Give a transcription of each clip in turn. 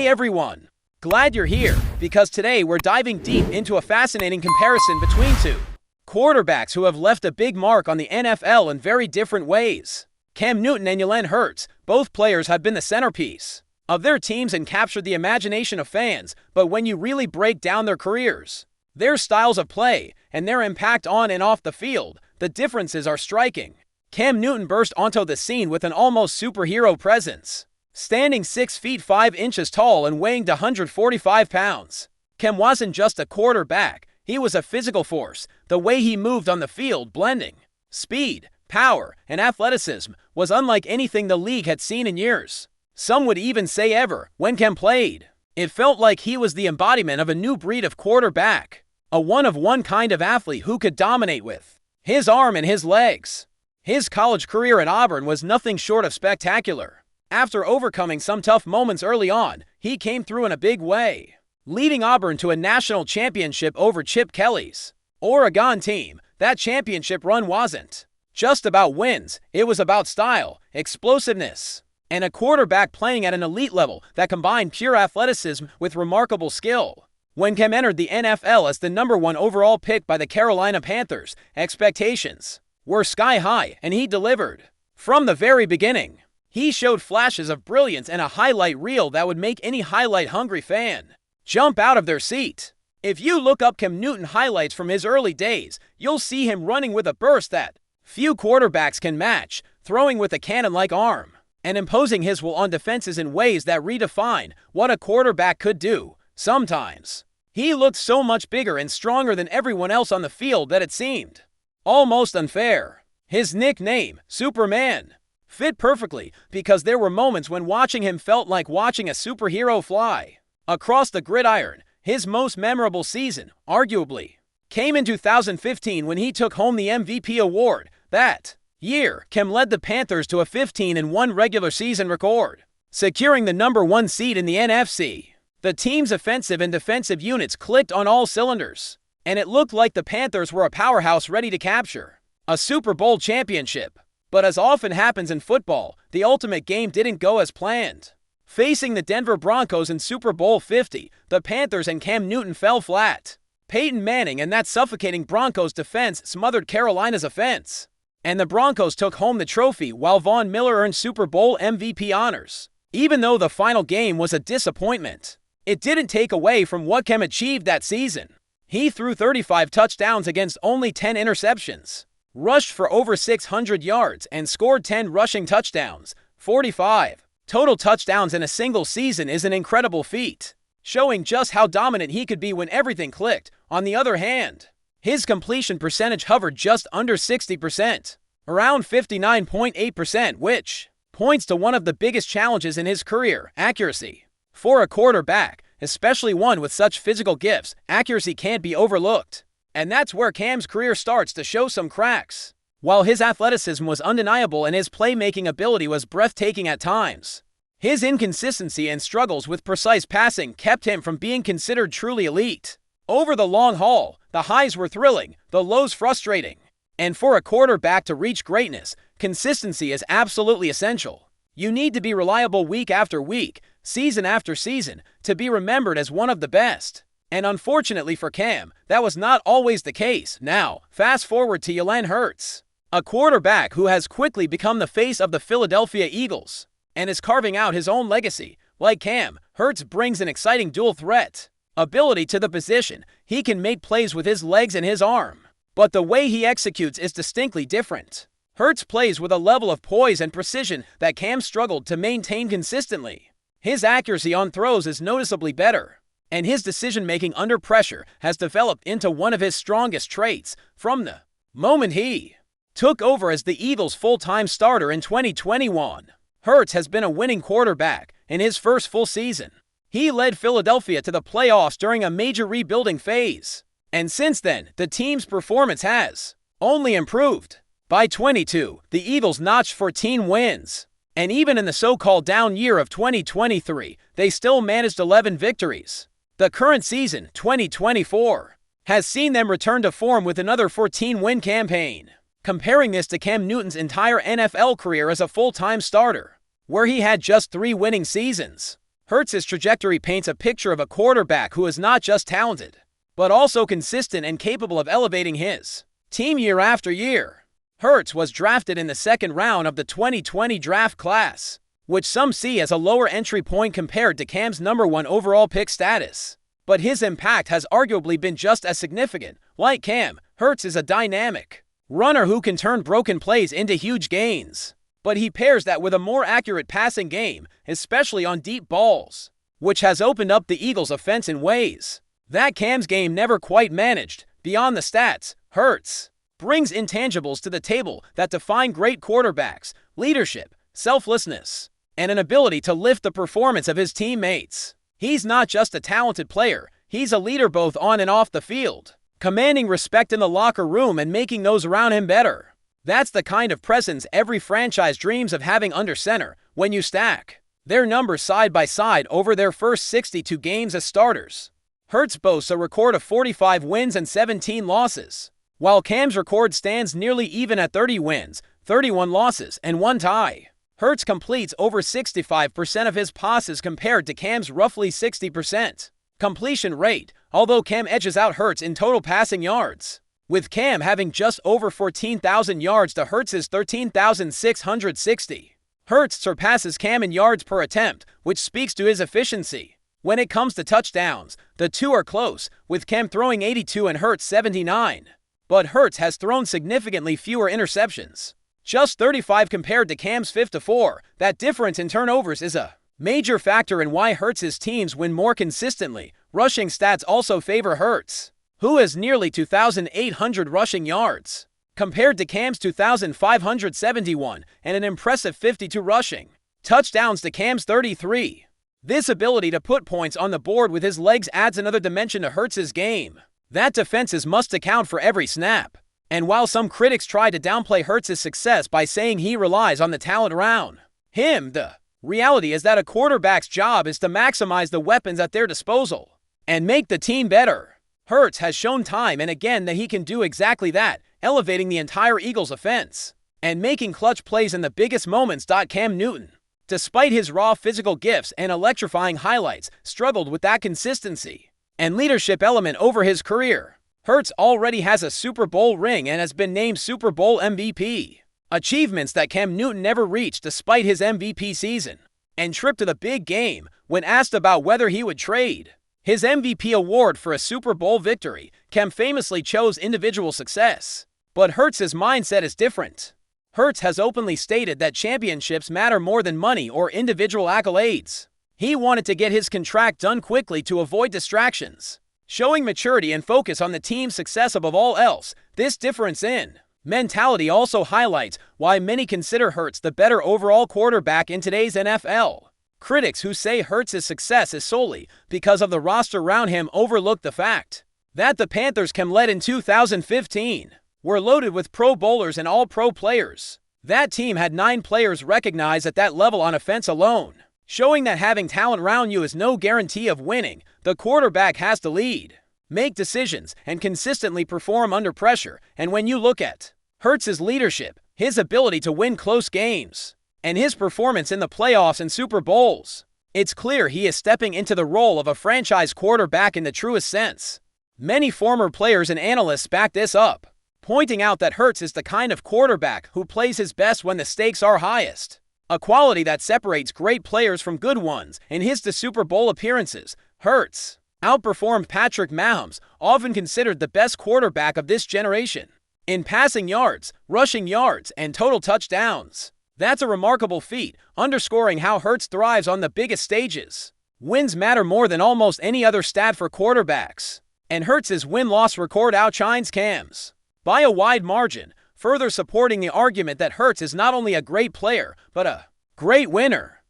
Hey everyone! Glad you're here, because today we're diving deep into a fascinating comparison between two quarterbacks who have left a big mark on the NFL in very different ways. Cam Newton and Jalen Hurts, both players have been the centerpiece of their teams and captured the imagination of fans, but when you really break down their careers, their styles of play, and their impact on and off the field, the differences are striking. Cam Newton burst onto the scene with an almost superhero presence, standing 6 feet 5 inches tall and weighing 145 pounds. Cam wasn't just a quarterback, he was a physical force. The way he moved on the field, blending speed, power, and athleticism, was unlike anything the league had seen in years. Some would even say ever. When Cam played, it felt like he was the embodiment of a new breed of quarterback, a one-of-one kind of athlete who could dominate with his arm and his legs. His college career at Auburn was nothing short of spectacular. After overcoming some tough moments early on, he came through in a big way, leading Auburn to a national championship over Chip Kelly's Oregon team. That championship run wasn't just about wins, it was about style, explosiveness, and a quarterback playing at an elite level that combined pure athleticism with remarkable skill. When Cam entered the NFL as the #1 overall pick by the Carolina Panthers, expectations were sky high, and he delivered. From the very beginning, he showed flashes of brilliance and a highlight reel that would make any highlight-hungry fan jump out of their seat. If you look up Cam Newton highlights from his early days, you'll see him running with a burst that few quarterbacks can match, throwing with a cannon-like arm, and imposing his will on defenses in ways that redefine what a quarterback could do. Sometimes he looked so much bigger and stronger than everyone else on the field that it seemed almost unfair. His nickname, Superman, fit perfectly because there were moments when watching him felt like watching a superhero fly across the gridiron. His most memorable season, arguably, came in 2015 when he took home the MVP award. That year, Cam led the Panthers to a 15-1 regular season record, securing the #1 seed in the NFC. The team's offensive and defensive units clicked on all cylinders, and it looked like the Panthers were a powerhouse ready to capture a Super Bowl championship. But as often happens in football, the ultimate game didn't go as planned. Facing the Denver Broncos in Super Bowl 50, the Panthers and Cam Newton fell flat. Peyton Manning and that suffocating Broncos defense smothered Carolina's offense, and the Broncos took home the trophy while Von Miller earned Super Bowl MVP honors. Even though the final game was a disappointment, it didn't take away from what Cam achieved that season. He threw 35 touchdowns against only 10 interceptions, rushed for over 600 yards, and scored 10 rushing touchdowns. 45 total touchdowns in a single season is an incredible feat, showing just how dominant he could be when everything clicked. On the other hand, his completion percentage hovered just under 60%, around 59.8%, which points to one of the biggest challenges in his career: accuracy. For a quarterback, especially one with such physical gifts, accuracy can't be overlooked. And that's where Cam's career starts to show some cracks. While his athleticism was undeniable and his playmaking ability was breathtaking at times, his inconsistency and struggles with precise passing kept him from being considered truly elite. Over the long haul, the highs were thrilling, the lows frustrating. And for a quarterback to reach greatness, consistency is absolutely essential. You need to be reliable week after week, season after season, to be remembered as one of the best. And unfortunately for Cam, that was not always the case. Now, fast forward to Jalen Hurts, a quarterback who has quickly become the face of the Philadelphia Eagles and is carving out his own legacy. Like Cam, Hurts brings an exciting dual threat ability to the position. He can make plays with his legs and his arm, but the way he executes is distinctly different. Hurts plays with a level of poise and precision that Cam struggled to maintain consistently. His accuracy on throws is noticeably better, and his decision-making under pressure has developed into one of his strongest traits. From the moment he took over as the Eagles' full-time starter in 2021, Hurts has been a winning quarterback. In his first full season, he led Philadelphia to the playoffs during a major rebuilding phase, and since then, the team's performance has only improved. By 22, the Eagles notched 14 wins, and even in the so-called down year of 2023, they still managed 11 victories. The current season, 2024, has seen them return to form with another 14-win campaign. Comparing this to Cam Newton's entire NFL career as a full-time starter, where he had just 3 winning seasons, Hurts' trajectory paints a picture of a quarterback who is not just talented, but also consistent and capable of elevating his team year after year. Hurts was drafted in the second round of the 2020 draft class, which some see as a lower entry point compared to Cam's #1 overall pick status. But his impact has arguably been just as significant. Like Cam, Hurts is a dynamic runner who can turn broken plays into huge gains. But he pairs that with a more accurate passing game, especially on deep balls, which has opened up the Eagles' offense in ways that Cam's game never quite managed. Beyond the stats, Hurts brings intangibles to the table that define great quarterbacks: leadership, selflessness, and an ability to lift the performance of his teammates. He's not just a talented player, he's a leader both on and off the field, commanding respect in the locker room and making those around him better. That's the kind of presence every franchise dreams of having under center. When you stack their numbers side by side over their first 62 games as starters, Hurts boasts a record of 45 wins and 17 losses, while Cam's record stands nearly even at 30 wins, 31 losses, and 1 tie. Hurts completes over 65% of his passes compared to Cam's roughly 60% completion rate, although Cam edges out Hurts in total passing yards, with Cam having just over 14,000 yards to Hurts' 13,660. Hurts surpasses Cam in yards per attempt, which speaks to his efficiency. When it comes to touchdowns, the two are close, with Cam throwing 82 and Hurts 79. But Hurts has thrown significantly fewer interceptions, just 35 compared to Cam's 54. That difference in turnovers is a major factor in why Hurts' teams win more consistently. Rushing stats also favor Hurts, who has nearly 2,800 rushing yards, compared to Cam's 2,571 and an impressive 52 rushing touchdowns to Cam's 33. This ability to put points on the board with his legs adds another dimension to Hurts' game. That defenses must account for every snap. And while some critics try to downplay Hurts' success by saying he relies on the talent around him, the reality is that a quarterback's job is to maximize the weapons at their disposal and make the team better. Hurts has shown time and again that he can do exactly that, elevating the entire Eagles offense and making clutch plays in the biggest moments. Cam Newton, despite his raw physical gifts and electrifying highlights, struggled with that consistency and leadership element over his career. Hurts already has a Super Bowl ring and has been named Super Bowl MVP, achievements that Cam Newton never reached despite his MVP season and trip to the big game. When asked about whether he would trade his MVP award for a Super Bowl victory, Cam famously chose individual success. But Hurts' mindset is different. Hurts has openly stated that championships matter more than money or individual accolades. He wanted to get his contract done quickly to avoid distractions, showing maturity and focus on the team's success above all else. This difference in mentality also highlights why many consider Hurts the better overall quarterback in today's NFL. Critics who say Hurts' success is solely because of the roster around him overlook the fact that the Panthers, Cam led in 2015, were loaded with Pro Bowlers and All-Pro players. That team had 9 players recognized at that level on offense alone, showing that having talent around you is no guarantee of winning. The quarterback has to lead, make decisions, and consistently perform under pressure. And when you look at Hurts' leadership, his ability to win close games, and his performance in the playoffs and Super Bowls, it's clear he is stepping into the role of a franchise quarterback in the truest sense. Many former players and analysts back this up, pointing out that Hurts is the kind of quarterback who plays his best when the stakes are highest, a quality that separates great players from good ones. In his Super Bowl appearances, Hurts outperformed Patrick Mahomes, often considered the best quarterback of this generation, in passing yards, rushing yards, and total touchdowns. That's a remarkable feat, underscoring how Hurts thrives on the biggest stages. Wins matter more than almost any other stat for quarterbacks, and Hurts' win-loss record outshines Cam's by a wide margin, further supporting the argument that Hurts is not only a great player, but a great winner.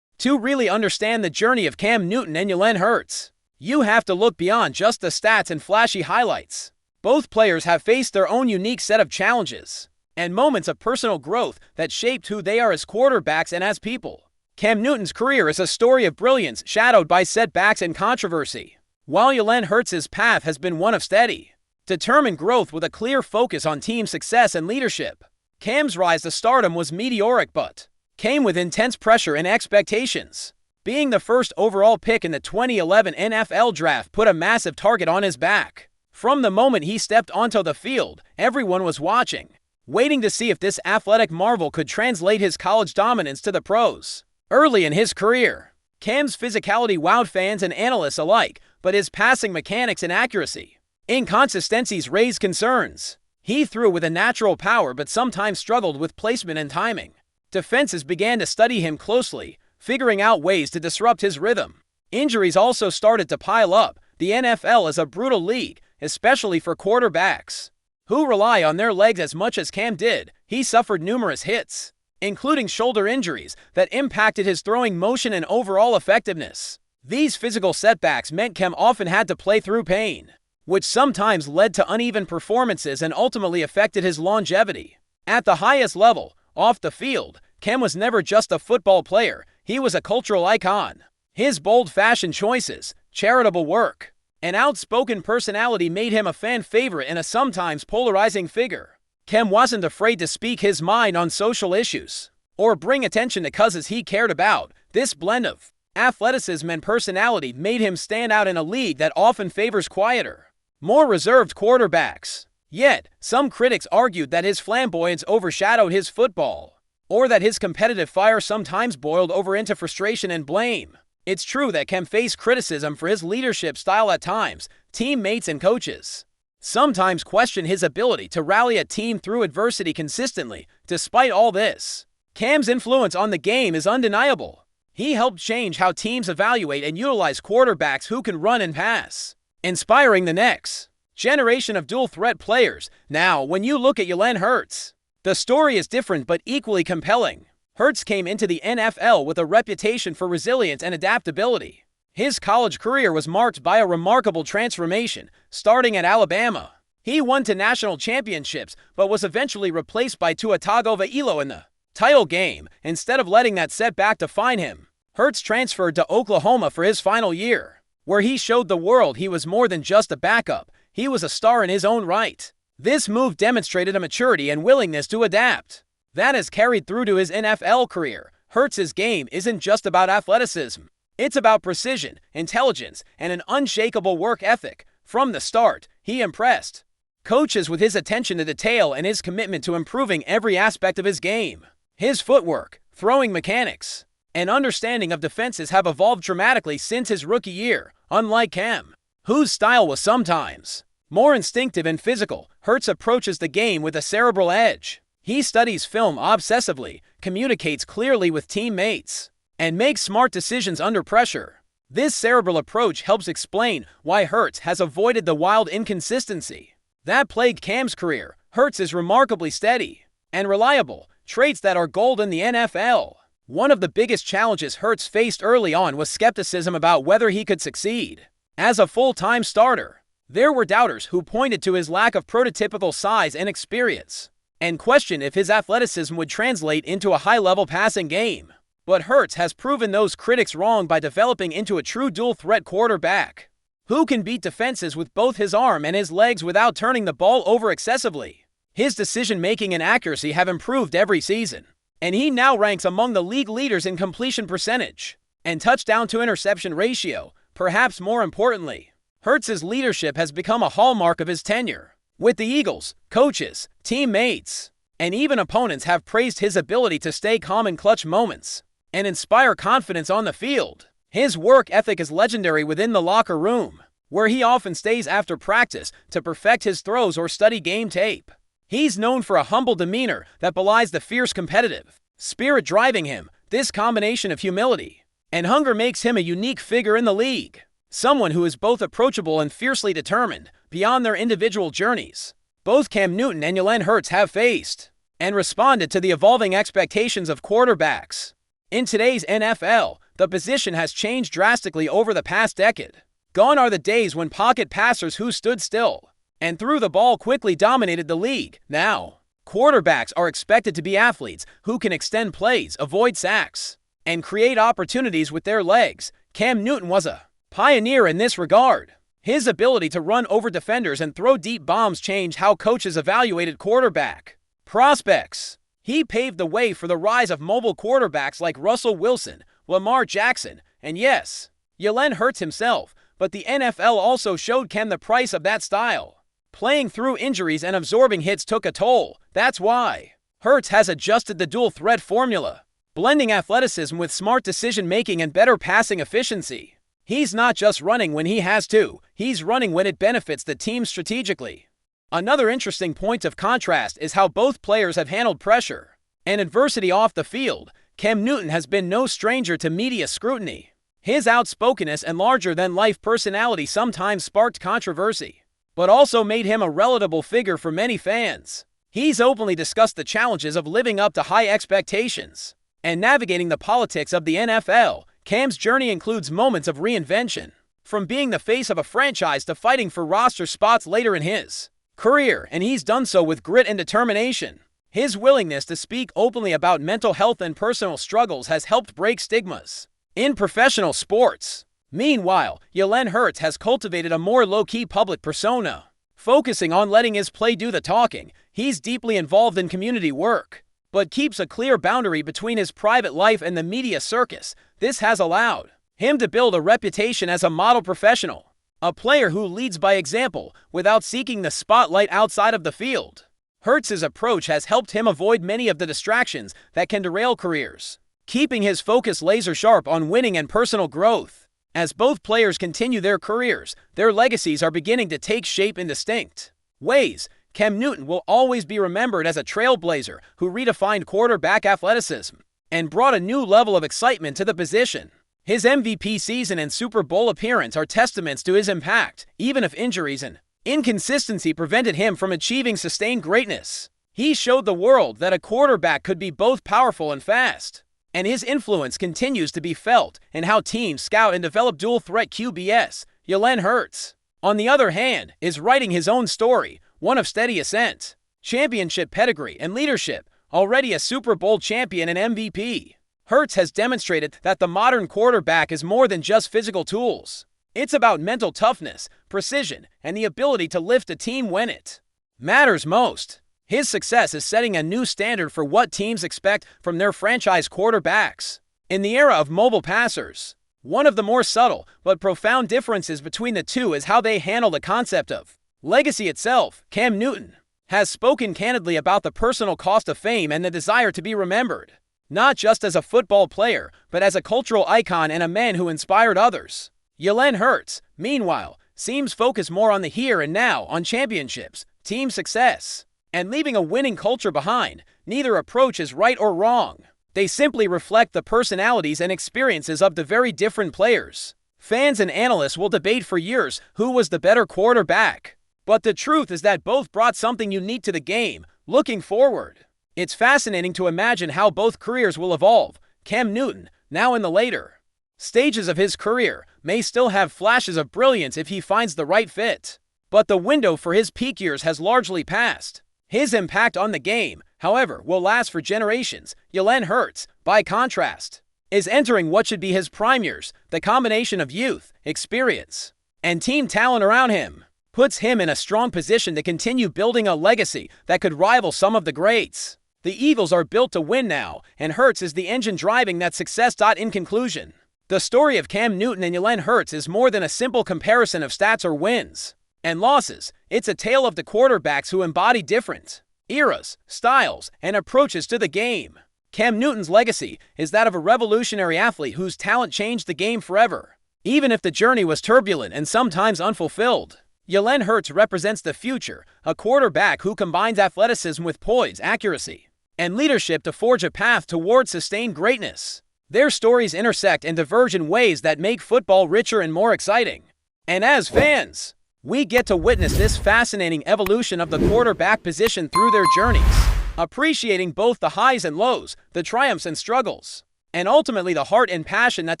To really understand the journey of Cam Newton and Jalen Hurts, you have to look beyond just the stats and flashy highlights. Both players have faced their own unique set of challenges and moments of personal growth that shaped who they are as quarterbacks and as people. Cam Newton's career is a story of brilliance shadowed by setbacks and controversy, while Jalen Hurts' path has been one of steady, determined growth with a clear focus on team success and leadership. Cam's rise to stardom was meteoric but came with intense pressure and expectations. Being the first overall pick in the 2011 NFL Draft put a massive target on his back. From the moment he stepped onto the field, everyone was watching, waiting to see if this athletic marvel could translate his college dominance to the pros. Early in his career, Cam's physicality wowed fans and analysts alike, but his passing mechanics and accuracy inconsistencies raised concerns. He threw with a natural power but sometimes struggled with placement and timing. Defenses began to study him closely, figuring out ways to disrupt his rhythm. Injuries also started to pile up. The NFL is a brutal league, especially for quarterbacks who rely on their legs as much as Cam did. He suffered numerous hits, including shoulder injuries, that impacted his throwing motion and overall effectiveness. These physical setbacks meant Cam often had to play through pain, which sometimes led to uneven performances and ultimately affected his longevity. At the highest level, off the field, Cam was never just a football player, he was a cultural icon. His bold fashion choices, charitable work, and outspoken personality made him a fan favorite and a sometimes polarizing figure. Cam wasn't afraid to speak his mind on social issues or bring attention to causes he cared about. This blend of athleticism and personality made him stand out in a league that often favors quieter, more reserved quarterbacks. Yet, some critics argued that his flamboyance overshadowed his football, or that his competitive fire sometimes boiled over into frustration and blame. It's true that Cam faced criticism for his leadership style at times. Teammates and coaches sometimes question his ability to rally a team through adversity consistently. Despite all this, Cam's influence on the game is undeniable. He helped change how teams evaluate and utilize quarterbacks who can run and pass, inspiring the next generation of dual-threat players. Now, when you look at Jalen Hurts, the story is different but equally compelling. Hurts came into the NFL with a reputation for resilience and adaptability. His college career was marked by a remarkable transformation. Starting at Alabama, he won 2 national championships but was eventually replaced by Tua Tagovailoa in the title game. Instead of letting that setback define him, Hurts transferred to Oklahoma for his final year, where he showed the world he was more than just a backup. He was a star in his own right. This move demonstrated a maturity and willingness to adapt that has carried through to his NFL career. Hurts' game isn't just about athleticism. It's about precision, intelligence, and an unshakable work ethic. From the start, he impressed coaches with his attention to detail and his commitment to improving every aspect of his game. His footwork, throwing mechanics, and understanding of defenses have evolved dramatically since his rookie year. Unlike Cam, whose style was sometimes more instinctive and physical, Hurts approaches the game with a cerebral edge. He studies film obsessively, communicates clearly with teammates, and makes smart decisions under pressure. This cerebral approach helps explain why Hurts has avoided the wild inconsistency that plagued Cam's career. Hurts is remarkably steady and reliable, traits that are gold in the NFL. One of the biggest challenges Hurts faced early on was skepticism about whether he could succeed as a full-time starter. There were doubters who pointed to his lack of prototypical size and experience, and questioned if his athleticism would translate into a high-level passing game. But Hurts has proven those critics wrong by developing into a true dual-threat quarterback who can beat defenses with both his arm and his legs without turning the ball over excessively. His decision-making and accuracy have improved every season, and he now ranks among the league leaders in completion percentage and touchdown-to-interception ratio. Perhaps more importantly, Hurts' leadership has become a hallmark of his tenure with the Eagles. Coaches, teammates, and even opponents have praised his ability to stay calm in clutch moments and inspire confidence on the field. His work ethic is legendary within the locker room, where he often stays after practice to perfect his throws or study game tape. He's known for a humble demeanor that belies the fierce competitive spirit driving him. This combination of humility and hunger makes him a unique figure in the league, someone who is both approachable and fiercely determined. Beyond their individual journeys, both Cam Newton and Jalen Hurts have faced and responded to the evolving expectations of quarterbacks. In today's NFL, the position has changed drastically over the past decade. Gone are the days when pocket passers who stood still and threw the ball quickly dominated the league. Now, quarterbacks are expected to be athletes who can extend plays, avoid sacks, and create opportunities with their legs. Cam Newton was a pioneer in this regard. His ability to run over defenders and throw deep bombs changed how coaches evaluated quarterback prospects. He paved the way for the rise of mobile quarterbacks like Russell Wilson, Lamar Jackson, And yes, Jalen Hurts himself, but the NFL also showed Cam the price of that style. Playing through injuries and absorbing hits took a toll. That's why Hurts has adjusted the dual threat formula, blending athleticism with smart decision-making and better passing efficiency. He's not just running when he has to, he's running when it benefits the team strategically. Another interesting point of contrast is how both players have handled pressure and adversity off the field. Cam Newton has been no stranger to media scrutiny. His outspokenness and larger-than-life personality sometimes sparked controversy, but also made him a relatable figure for many fans. He's openly discussed the challenges of living up to high expectations and navigating the politics of the NFL. Cam's journey includes moments of reinvention, from being the face of a franchise to fighting for roster spots later in his career, and he's done so with grit and determination. His willingness to speak openly about mental health and personal struggles has helped break stigmas in professional sports. Meanwhile, Jalen Hurts has cultivated a more low-key public persona, focusing on letting his play do the talking. He's deeply involved in community work, but keeps a clear boundary between his private life and the media circus. This has allowed him to build a reputation as a model professional, a player who leads by example without seeking the spotlight outside of the field. Hurts' approach has helped him avoid many of the distractions that can derail careers, keeping his focus laser-sharp on winning and personal growth. As both players continue their careers, their legacies are beginning to take shape in distinct ways. Cam Newton will always be remembered as a trailblazer who redefined quarterback athleticism and brought a new level of excitement to the position. His MVP season and Super Bowl appearance are testaments to his impact, even if injuries and inconsistency prevented him from achieving sustained greatness. He showed the world that a quarterback could be both powerful and fast, and his influence continues to be felt in how teams scout and develop dual-threat QBs. Jalen Hurts, on the other hand, is writing his own story, one of steady ascent, championship pedigree, and leadership. Already a Super Bowl champion and MVP, Hurts has demonstrated that the modern quarterback is more than just physical tools. It's about mental toughness, precision, and the ability to lift a team when it matters most. His success is setting a new standard for what teams expect from their franchise quarterbacks. In the era of mobile passers, one of the more subtle but profound differences between the two is how they handle the concept of legacy itself. Cam Newton has spoken candidly about the personal cost of fame and the desire to be remembered, not just as a football player, but as a cultural icon and a man who inspired others. Jalen Hurts, meanwhile, seems focused more on the here and now, on championships, team success, and leaving a winning culture behind. Neither approach is right or wrong. They simply reflect the personalities and experiences of the very different players. Fans and analysts will debate for years who was the better quarterback, but the truth is that both brought something unique to the game. Looking forward, it's fascinating to imagine how both careers will evolve. Cam Newton, now in the later stages of his career, may still have flashes of brilliance if he finds the right fit, but the window for his peak years has largely passed. His impact on the game, however, will last for generations. Jalen Hurts, by contrast, is entering what should be his prime years. The combination of youth, experience, and team talent around him puts him in a strong position to continue building a legacy that could rival some of the greats. The Eagles are built to win now, and Hurts is the engine driving that success. In conclusion, the story of Cam Newton and Jalen Hurts is more than a simple comparison of stats or wins and losses. It's a tale of the quarterbacks who embody different eras, styles, and approaches to the game. Cam Newton's legacy is that of a revolutionary athlete whose talent changed the game forever, even if the journey was turbulent and sometimes unfulfilled. Jalen Hurts represents the future, a quarterback who combines athleticism with poise, accuracy, and leadership to forge a path toward sustained greatness. Their stories intersect and diverge in ways that make football richer and more exciting. And as fans, we get to witness this fascinating evolution of the quarterback position through their journeys, appreciating both the highs and lows, the triumphs and struggles, and ultimately the heart and passion that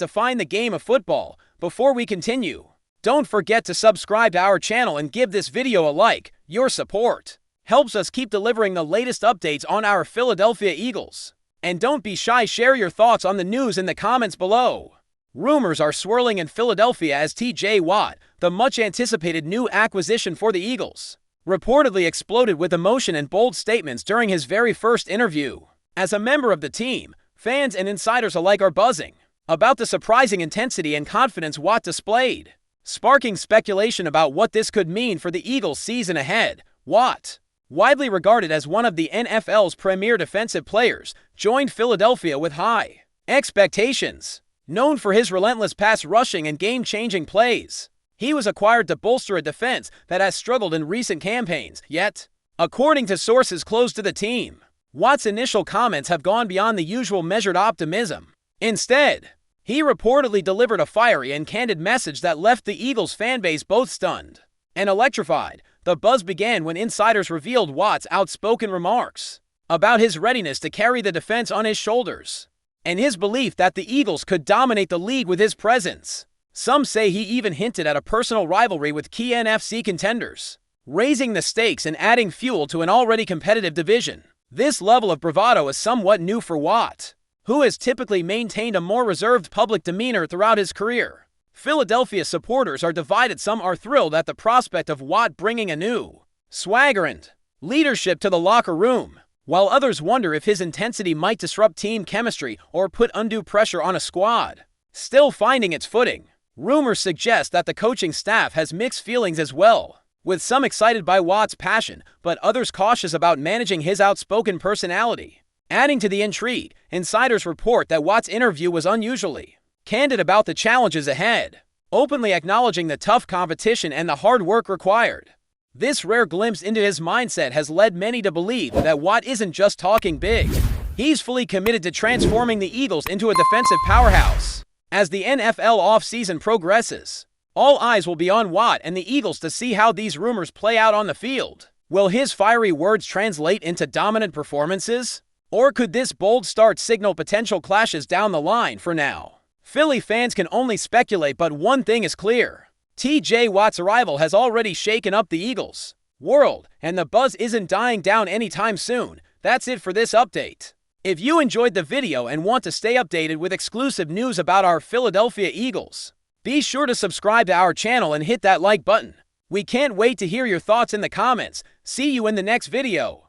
define the game of football. Before we continue, don't forget to subscribe to our channel and give this video a like. Your support helps us keep delivering the latest updates on our Philadelphia Eagles. And don't be shy, share your thoughts on the news in the comments below. Rumors are swirling in Philadelphia as T.J. Watt, the much-anticipated new acquisition for the Eagles, reportedly exploded with emotion and bold statements during his very first interview. As a member of the team, fans and insiders alike are buzzing. about the surprising intensity and confidence Watt displayed, sparking speculation about what this could mean for the Eagles' season ahead. Watt, widely regarded as one of the NFL's premier defensive players, joined Philadelphia with high expectations. Known for his relentless pass rushing and game-changing plays, he was acquired to bolster a defense that has struggled in recent campaigns. Yet, according to sources close to the team, Watt's initial comments have gone beyond the usual measured optimism. Instead, he reportedly delivered a fiery and candid message that left the Eagles fanbase both stunned and electrified. The buzz began when insiders revealed Watt's outspoken remarks about his readiness to carry the defense on his shoulders and his belief that the Eagles could dominate the league with his presence. Some say he even hinted at a personal rivalry with key NFC contenders, raising the stakes and adding fuel to an already competitive division. This level of bravado is somewhat new for Watt, who has typically maintained a more reserved public demeanor throughout his career. Philadelphia supporters are divided. Some are thrilled at the prospect of Watt bringing a new swagger and leadership to the locker room, while others wonder if his intensity might disrupt team chemistry or put undue pressure on a squad still finding its footing. Rumors suggest that the coaching staff has mixed feelings as well, with some excited by Watt's passion, but others cautious about managing his outspoken personality. Adding to the intrigue, insiders report that Watt's interview was unusually candid about the challenges ahead, openly acknowledging the tough competition and the hard work required. This rare glimpse into his mindset has led many to believe that Watt isn't just talking big. He's fully committed to transforming the Eagles into a defensive powerhouse. As the NFL offseason progresses, all eyes will be on Watt and the Eagles to see how these rumors play out on the field. Will his fiery words translate into dominant performances? Or could this bold start signal potential clashes down the line? For now, Philly fans can only speculate, but one thing is clear. TJ Watt's arrival has already shaken up the Eagles' world, and the buzz isn't dying down anytime soon. That's it for this update. If you enjoyed the video and want to stay updated with exclusive news about our Philadelphia Eagles, be sure to subscribe to our channel and hit that like button. We can't wait to hear your thoughts in the comments. See you in the next video.